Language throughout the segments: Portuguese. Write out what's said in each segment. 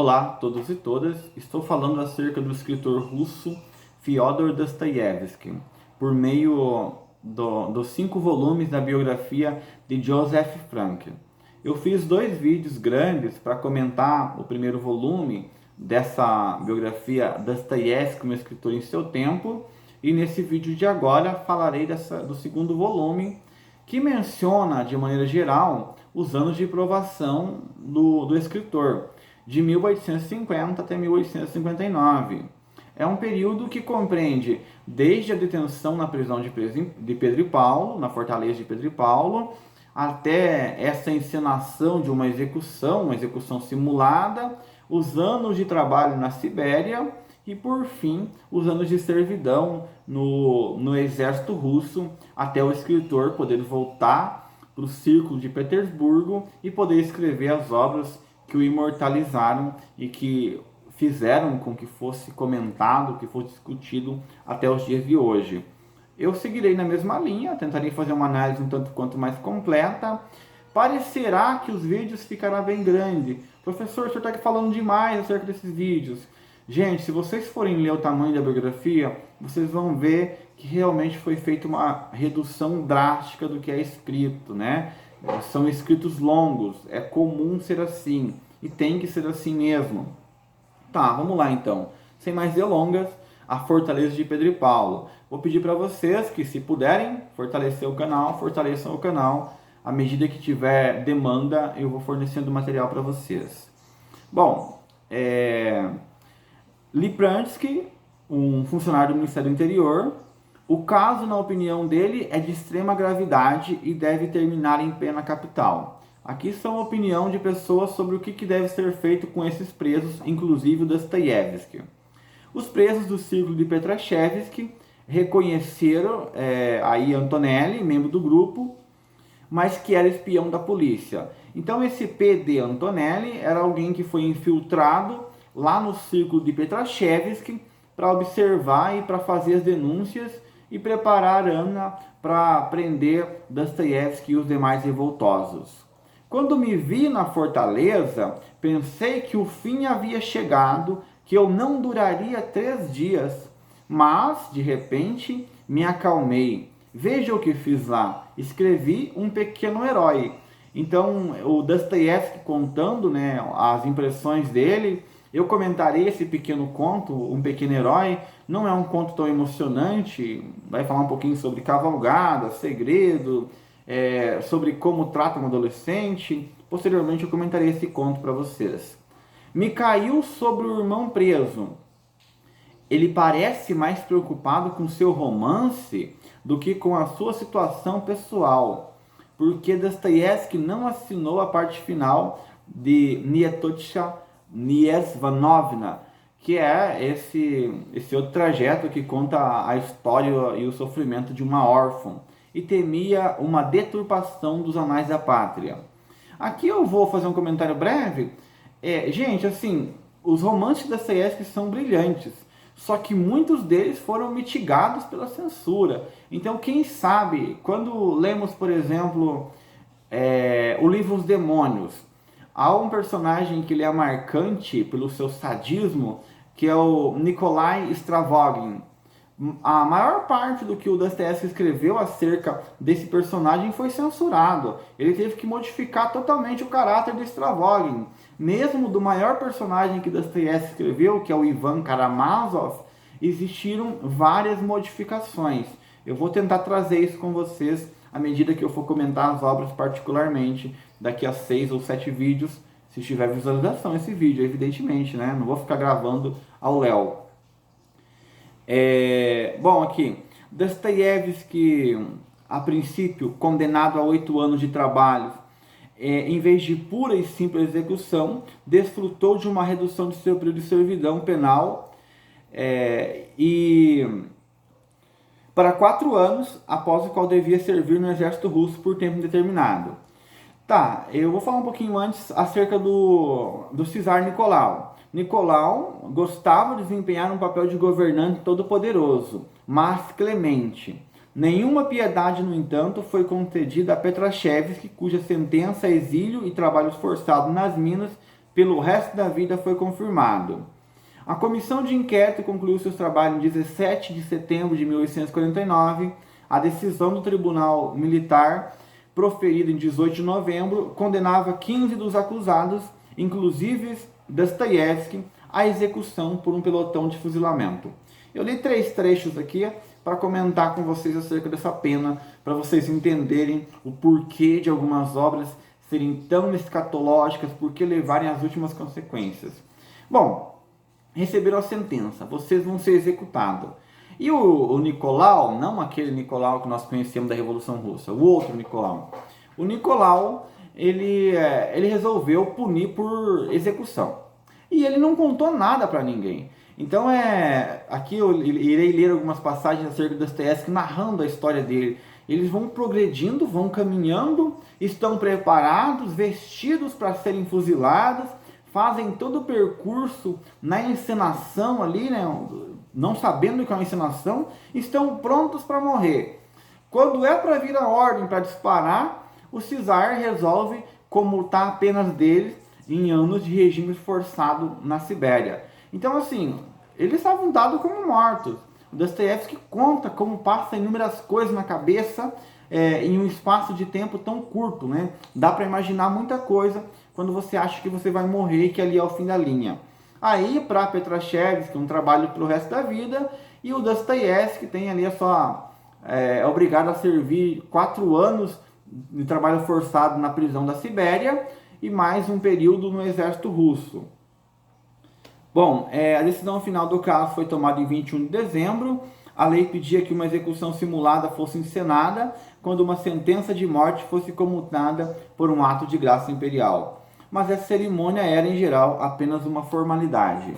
Olá a todos e todas, estou falando acerca do escritor russo Fyodor Dostoiévski, por meio dos 5 volumes da biografia de Joseph Frank. Eu fiz 2 vídeos grandes para comentar o primeiro volume dessa biografia Dostoiévski, um escritor em seu tempo, e nesse vídeo de agora falarei do segundo volume, que menciona de maneira geral os anos de provação do escritor, de 1850 até 1859. É um período que compreende desde a detenção na prisão de Pedro e Paulo, na fortaleza de Pedro e Paulo, até essa encenação de uma execução simulada, os anos de trabalho na Sibéria e, por fim, os anos de servidão no exército russo, até o escritor poder voltar para o Círculo de Petersburgo e poder escrever as obras que o imortalizaram e que fizeram com que fosse comentado, que fosse discutido até os dias de hoje. Eu seguirei na mesma linha, tentarei fazer uma análise um tanto quanto mais completa. Parecerá que os vídeos ficarão bem grandes. Professor, o senhor está aqui falando demais acerca desses vídeos. Gente, se vocês forem ler o tamanho da biografia, vocês vão ver que realmente foi feita uma redução drástica do que é escrito, né? São escritos longos, é comum ser assim, e tem que ser assim mesmo. Tá, vamos lá então. Sem mais delongas, a Fortaleza de Pedro e Paulo. Vou pedir para vocês que, se puderem, fortaleçam o canal. À medida que tiver demanda, eu vou fornecendo material para vocês. Bom, Lipransky, um funcionário do Ministério do Interior. O caso, na opinião dele, é de extrema gravidade e deve terminar em pena capital. Aqui são a opinião de pessoas sobre o que deve ser feito com esses presos, inclusive o Dostoiévski. Os presos do Círculo de Petrashevsky reconheceram aí Antonelli, membro do grupo, mas que era espião da polícia. Então esse P.D. Antonelli era alguém que foi infiltrado lá no Círculo de Petrashevsky para observar e para fazer as denúncias e preparar Ana para prender Dostoiévski e os demais revoltosos. Quando me vi na fortaleza, pensei que o fim havia chegado, que eu não duraria 3 dias, mas, de repente, me acalmei. Veja o que fiz lá, escrevi um pequeno herói. Então, o Dostoiévski contando, né, as impressões dele. Eu comentarei esse pequeno conto, Um Pequeno Herói. Não é um conto tão emocionante, vai falar um pouquinho sobre cavalgada, segredo, sobre como trata um adolescente. Posteriormente eu comentarei esse conto para vocês. Me caiu sobre o irmão preso. Ele parece mais preocupado com seu romance do que com a sua situação pessoal, porque Dostoiévski não assinou a parte final de Nietotsha Niesvanovna, que é esse outro trajeto que conta a história e o sofrimento de uma órfã, e temia uma deturpação dos anais da pátria. Aqui eu vou fazer um comentário breve. Gente, assim, os romances da Dostoiévski são brilhantes, só que muitos deles foram mitigados pela censura. Então, quem sabe, quando lemos, por exemplo, o livro Os Demônios, há um personagem que ele é marcante pelo seu sadismo, que é o Nikolai Stravogin. A maior parte do que o Dostoiévski escreveu acerca desse personagem foi censurado. Ele teve que modificar totalmente o caráter de Stravogin. Mesmo do maior personagem que Dostoiévski escreveu, que é o Ivan Karamazov, existiram várias modificações. Eu vou tentar trazer isso com vocês à medida que eu for comentar as obras particularmente, daqui a 6 ou 7 vídeos, se tiver visualização esse vídeo, evidentemente, né? Não vou ficar gravando ao léu. Bom, aqui, Dostoiévski, a princípio, condenado a 8 anos de trabalho, em vez de pura e simples execução, desfrutou de uma redução de seu período de servidão penal e para 4 anos, após o qual devia servir no exército russo por tempo indeterminado. Tá, eu vou falar um pouquinho antes acerca do czar Nicolau. Nicolau gostava de desempenhar um papel de governante todo-poderoso, mas clemente. Nenhuma piedade, no entanto, foi concedida a Petrashevsky, cuja sentença a exílio e trabalhos forçados nas minas pelo resto da vida foi confirmado. A comissão de inquérito concluiu seus trabalhos em 17 de setembro de 1849. A decisão do Tribunal Militar, proferida em 18 de novembro, condenava 15 dos acusados, inclusive Dostoiévski, à execução por um pelotão de fuzilamento. Eu li 3 trechos aqui para comentar com vocês acerca dessa pena, para vocês entenderem o porquê de algumas obras serem tão escatológicas, por que levarem às últimas consequências. Bom, receberam a sentença, vocês vão ser executados. E o Nicolau, não aquele Nicolau que nós conhecemos da Revolução Russa, o outro Nicolau. O Nicolau, ele resolveu punir por execução. E ele não contou nada para ninguém. Então, aqui eu irei ler algumas passagens acerca do Dostoiévski narrando a história dele. Eles vão progredindo, vão caminhando, estão preparados, vestidos para serem fuzilados, fazem todo o percurso na encenação ali, né? Não sabendo o que é uma encenação, estão prontos para morrer. Quando é para vir a ordem para disparar, o czar resolve comutar a penas deles em anos de regime forçado na Sibéria. Então, assim, eles estavam dados como mortos. O Dostoiévski conta como passa inúmeras coisas na cabeça em um espaço de tempo tão curto, né? Dá para imaginar muita coisa quando você acha que você vai morrer e que ali é o fim da linha. Aí, para Petrashevsky, um trabalho pelo resto da vida, e o Dostoiévski tem ali é obrigado a servir 4 anos de trabalho forçado na prisão da Sibéria e mais um período no exército russo. Bom, a decisão final do caso foi tomada em 21 de dezembro. A lei pedia que uma execução simulada fosse encenada quando uma sentença de morte fosse comutada por um ato de graça imperial. Mas essa cerimônia era, em geral, apenas uma formalidade.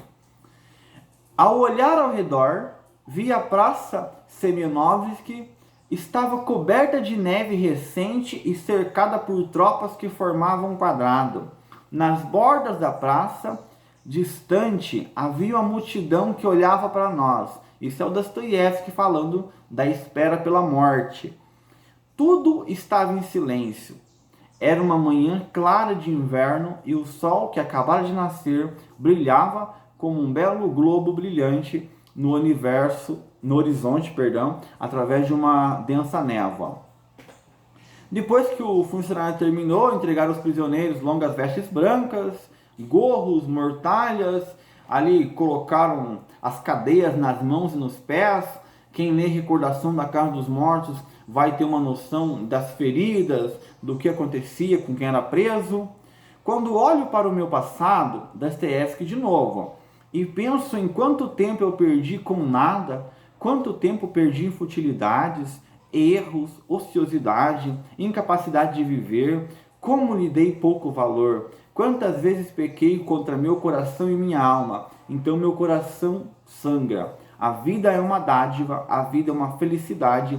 Ao olhar ao redor, vi a Praça Semionovsky estava coberta de neve recente e cercada por tropas que formavam um quadrado. Nas bordas da praça, distante, havia uma multidão que olhava para nós. Isso é o Dostoiévski falando da espera pela morte. Tudo estava em silêncio. Era uma manhã clara de inverno e o sol, que acabara de nascer, brilhava como um belo globo brilhante no horizonte, através de uma densa névoa. Depois que o funcionário terminou, entregaram aos prisioneiros longas vestes brancas, gorros, mortalhas, ali colocaram as cadeias nas mãos e nos pés. Quem lê Recordação da Casa dos Mortos vai ter uma noção das feridas, do que acontecia com quem era preso. Quando olho para o meu passado, Dostoiévski de novo, e penso em quanto tempo eu perdi com nada, quanto tempo perdi em futilidades, erros, ociosidade, incapacidade de viver, como lhe dei pouco valor, quantas vezes pequei contra meu coração e minha alma, então meu coração sangra. A vida é uma dádiva, a vida é uma felicidade,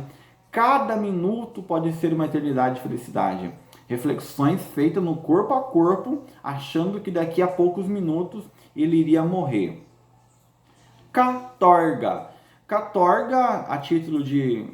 cada minuto pode ser uma eternidade de felicidade. Reflexões feitas no corpo a corpo, achando que daqui a poucos minutos ele iria morrer. Katorga. Katorga, a título de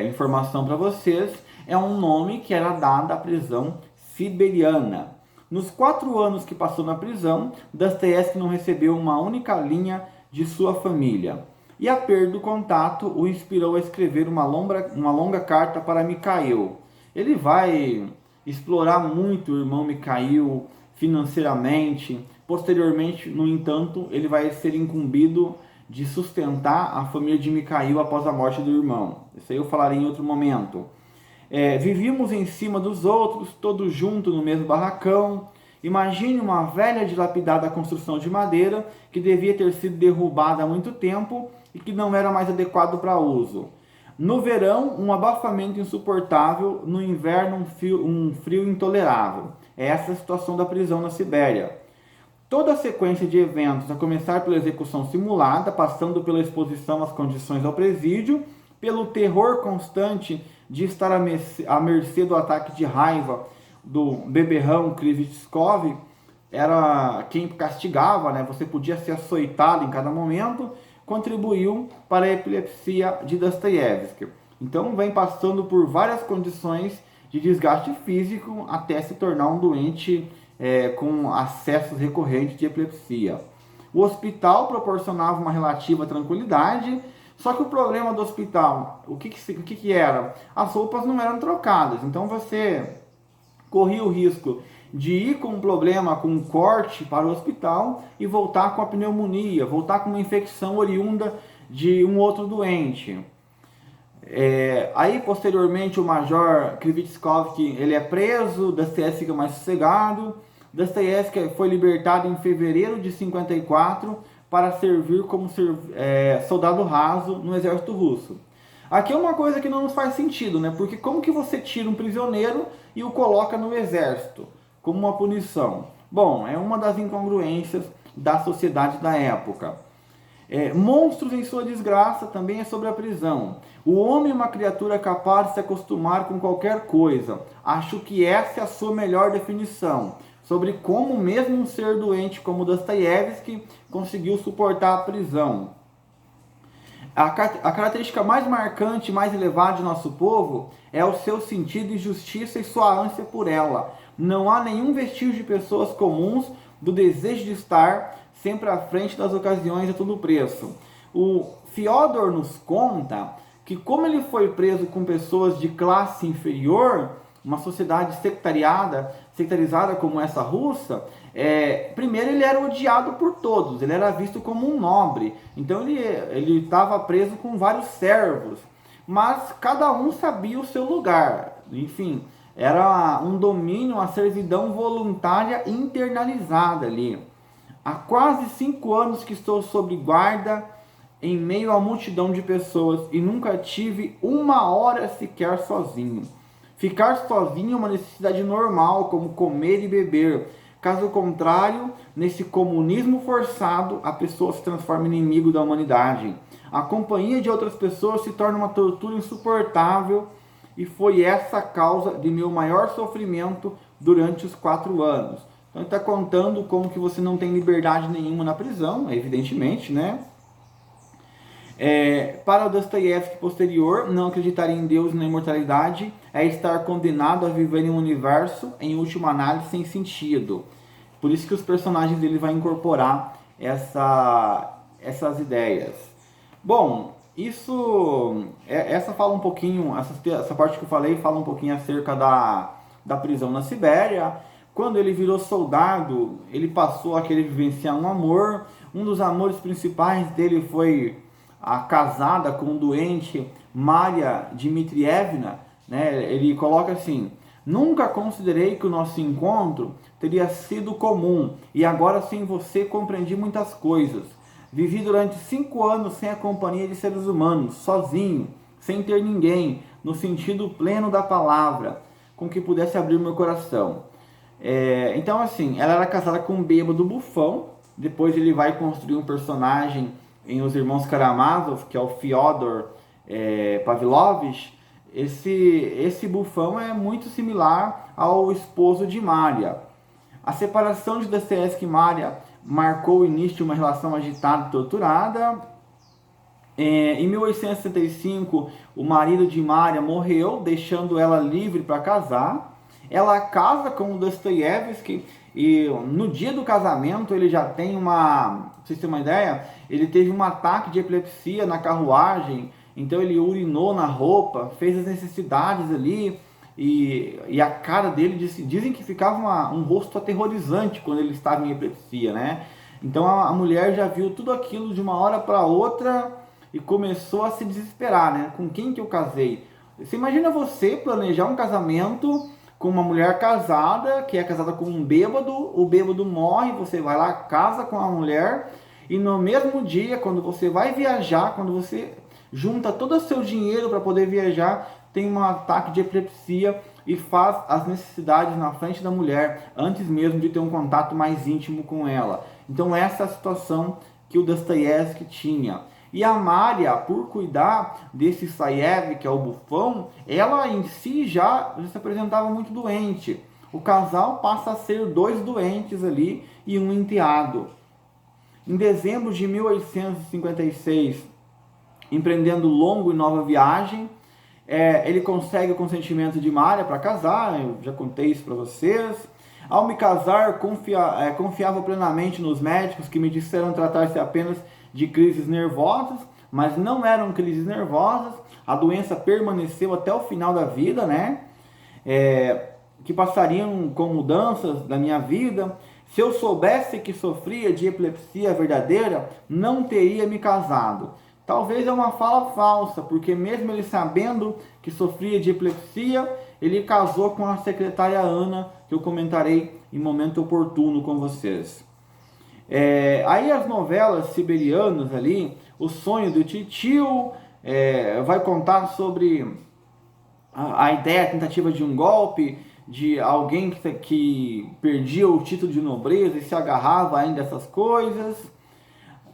informação para vocês, é um nome que era dado à prisão siberiana. Nos 4 anos que passou na prisão, Dostoiévski não recebeu uma única linha de sua família. E a perda do contato o inspirou a escrever uma longa carta para Mikhail. Ele vai explorar muito o irmão Mikhail financeiramente. Posteriormente, no entanto, ele vai ser incumbido de sustentar a família de Mikhail após a morte do irmão. Isso aí eu falarei em outro momento. Vivíamos em cima dos outros, todos juntos no mesmo barracão. Imagine uma velha dilapidada construção de madeira que devia ter sido derrubada há muito tempo e que não era mais adequado para uso. No verão, um abafamento insuportável, no inverno, um frio intolerável. Essa é a situação da prisão na Sibéria. Toda a sequência de eventos, a começar pela execução simulada, passando pela exposição às condições ao presídio, pelo terror constante de estar à mercê do ataque de raiva do beberrão Krivitskov, era quem castigava, né? Você podia ser açoitado em cada momento, contribuiu para a epilepsia de Dostoiévski. Então vem passando por várias condições de desgaste físico até se tornar um doente com acessos recorrentes de epilepsia. O hospital proporcionava uma relativa tranquilidade, só que o problema do hospital, o que era? As roupas não eram trocadas, então você corria o risco de ir com um problema, com um corte para o hospital e voltar com a pneumonia, voltar com uma infecção oriunda de um outro doente. Aí posteriormente o Major Krivitskov, ele é preso, Dostoiévski fica mais sossegado. Dostoiévski foi libertado em fevereiro de 54 para servir como soldado raso no exército russo. Aqui é uma coisa que não nos faz sentido, né? Porque como que você tira um prisioneiro e o coloca no exército como uma punição? Bom, é uma das incongruências da sociedade da época. Monstros em sua desgraça também é sobre a prisão. O homem é uma criatura capaz de se acostumar com qualquer coisa. Acho que essa é a sua melhor definição sobre como mesmo um ser doente como Dostoiévski conseguiu suportar a prisão. A característica mais marcante, mais elevada de nosso povo é o seu sentido de justiça e sua ânsia por ela. Não há nenhum vestígio de pessoas comuns do desejo de estar sempre à frente das ocasiões a todo preço. O Fyodor nos conta que como ele foi preso com pessoas de classe inferior, uma sociedade sectarizada como essa russa, primeiro ele era odiado por todos, ele era visto como um nobre, então ele estava preso com vários servos, mas cada um sabia o seu lugar, enfim, era um domínio, uma servidão voluntária internalizada ali. Há quase 5 anos que estou sob guarda em meio à multidão de pessoas e nunca tive uma hora sequer sozinho. Ficar sozinho é uma necessidade normal, como comer e beber. Caso contrário, nesse comunismo forçado, a pessoa se transforma em inimigo da humanidade. A companhia de outras pessoas se torna uma tortura insuportável e foi essa a causa de meu maior sofrimento durante os 4 anos. Então ele está contando como que você não tem liberdade nenhuma na prisão, evidentemente, né? Para o Dostoiévski posterior, não acreditar em Deus e na imortalidade é estar condenado a viver em um universo, em última análise, sem sentido. Por isso que os personagens dele vão incorporar essas ideias. Bom, essa fala um pouquinho, essa parte que eu falei fala um pouquinho acerca da prisão na Sibéria. Quando ele virou soldado, ele passou a querer vivenciar um amor. Um dos amores principais dele foi a casada com um doente, Maria Dmitrievna, né? Ele coloca assim: nunca considerei que o nosso encontro teria sido comum e agora sem você compreendi muitas coisas. Vivi durante 5 anos sem a companhia de seres humanos, sozinho, sem ter ninguém, no sentido pleno da palavra, com que pudesse abrir meu coração. Então assim, ela era casada com um bêbado bufão. Depois ele vai construir um personagem em Os Irmãos Karamazov, que é o Fyodor Pavlovich. Esse bufão é muito similar ao esposo de Maria. A separação de Dostoiévski e Maria marcou o início de uma relação agitada e torturada. Em 1865, o marido de Maria morreu, deixando ela livre para casar. Ela casa com o Dostoiévski e no dia do casamento ele já tem pra vocês terem uma ideia, ele teve um ataque de epilepsia na carruagem, então ele urinou na roupa, fez as necessidades ali e a cara dele, dizem que ficava um rosto aterrorizante quando ele estava em epilepsia, né? Então a mulher já viu tudo aquilo de uma hora para outra e começou a se desesperar, né? Com quem que eu casei? Você imagina você planejar um casamento com uma mulher casada, que é casada com um bêbado, o bêbado morre, você vai lá, casa com a mulher, e no mesmo dia, quando você vai viajar, quando você junta todo o seu dinheiro para poder viajar, tem um ataque de epilepsia e faz as necessidades na frente da mulher, antes mesmo de ter um contato mais íntimo com ela. Então essa é a situação que o Dostoiévski tinha. E a Maria, por cuidar desse Saiev, que é o bufão, ela em si já se apresentava muito doente. O casal passa a ser 2 doentes ali e um enteado. Em dezembro de 1856, empreendendo longa e nova viagem, ele consegue o consentimento de Maria para casar, eu já contei isso para vocês. Ao me casar, confiava plenamente nos médicos que me disseram tratar-se apenas de crises nervosas, mas não eram crises nervosas. A doença permaneceu até o final da vida, né? Que passariam com mudanças da minha vida. Se eu soubesse que sofria de epilepsia verdadeira, não teria me casado. Talvez é uma fala falsa, porque mesmo ele sabendo que sofria de epilepsia, ele casou com a secretária Ana, que eu comentarei em momento oportuno com vocês. Aí as novelas siberianas ali, O Sonho do Titio, vai contar sobre a ideia, a tentativa de um golpe, de alguém que perdia o título de nobreza e se agarrava ainda a essas coisas.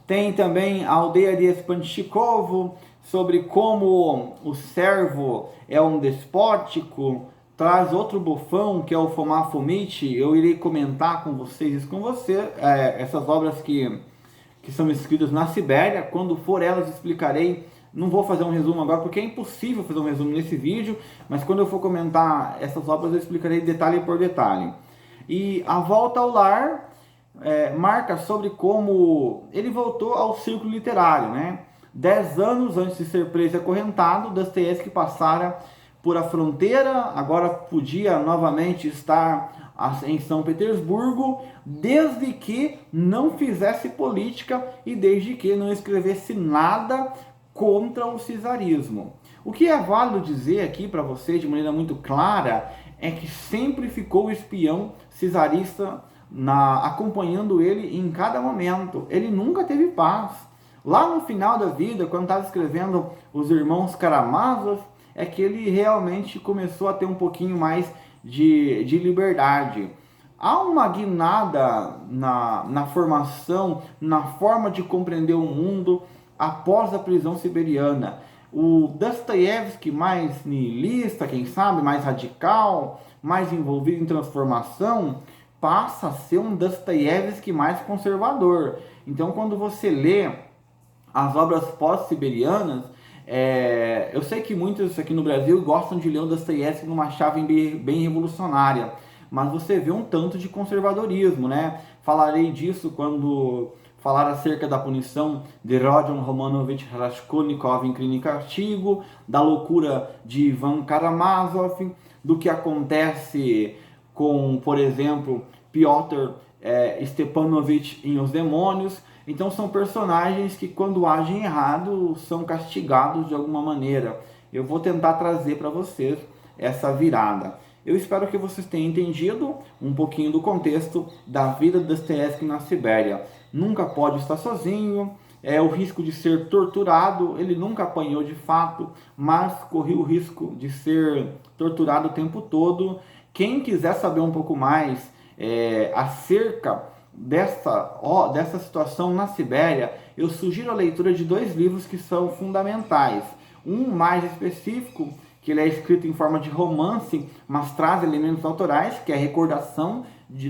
Tem também a aldeia de Spanchikovo, sobre como o servo é um despótico. Traz outro bufão, que é o Foma Fomitch. Eu irei comentar com vocês isso com você, essas obras que são escritas na Sibéria. Quando for elas, explicarei. Não vou fazer um resumo agora, porque é impossível fazer um resumo nesse vídeo, mas quando eu for comentar essas obras, eu explicarei detalhe por detalhe. E A Volta ao Lar marca sobre como ele voltou ao círculo literário, né? 10 anos antes de ser preso e acorrentado, Dostoiévski passara por a fronteira, agora podia novamente estar em São Petersburgo, desde que não fizesse política e desde que não escrevesse nada contra o czarismo. O que é válido dizer aqui para você de maneira muito clara é que sempre ficou o espião czarista acompanhando ele em cada momento. Ele nunca teve paz. Lá no final da vida, quando estava escrevendo Os Irmãos Karamazov, é que ele realmente começou a ter um pouquinho mais de liberdade. Há uma guinada na formação, na forma de compreender o mundo após a prisão siberiana. O Dostoiévski, mais nihilista, quem sabe, mais radical, mais envolvido em transformação, passa a ser um Dostoiévski mais conservador. Então, quando você lê as obras pós-siberianas, eu sei que muitos aqui no Brasil gostam de ler o Dostoiévski numa chave bem revolucionária, mas você vê um tanto de conservadorismo, né? Falarei disso quando falar acerca da punição de Rodion Romanovich Raskolnikov em Crime e Castigo, da loucura de Ivan Karamazov, do que acontece com, por exemplo, Piotr Stepanovich em Os Demônios. Então são personagens que, quando agem errado, são castigados de alguma maneira. Eu vou tentar trazer para vocês essa virada. Eu espero que vocês tenham entendido um pouquinho do contexto da vida de Dostoiévski na Sibéria. Nunca pode estar sozinho, o risco de ser torturado. Ele nunca apanhou de fato, mas corria o risco de ser torturado o tempo todo. Quem quiser saber um pouco mais acerca dessa situação na Sibéria, eu sugiro a leitura de 2 livros que são fundamentais. Um mais específico, que ele é escrito em forma de romance, mas traz elementos autorais, que é a Recordação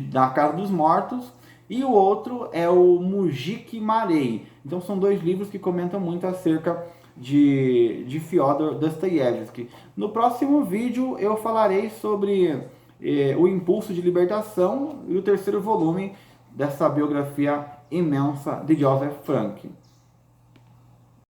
da Casa dos Mortos, e o outro é o Mujik Marei. Então são 2 livros que comentam muito acerca de Fyodor Dostoiévski. No próximo vídeo eu falarei sobre o Impulso de Libertação e o 3º volume dessa biografia imensa de Joseph Frank.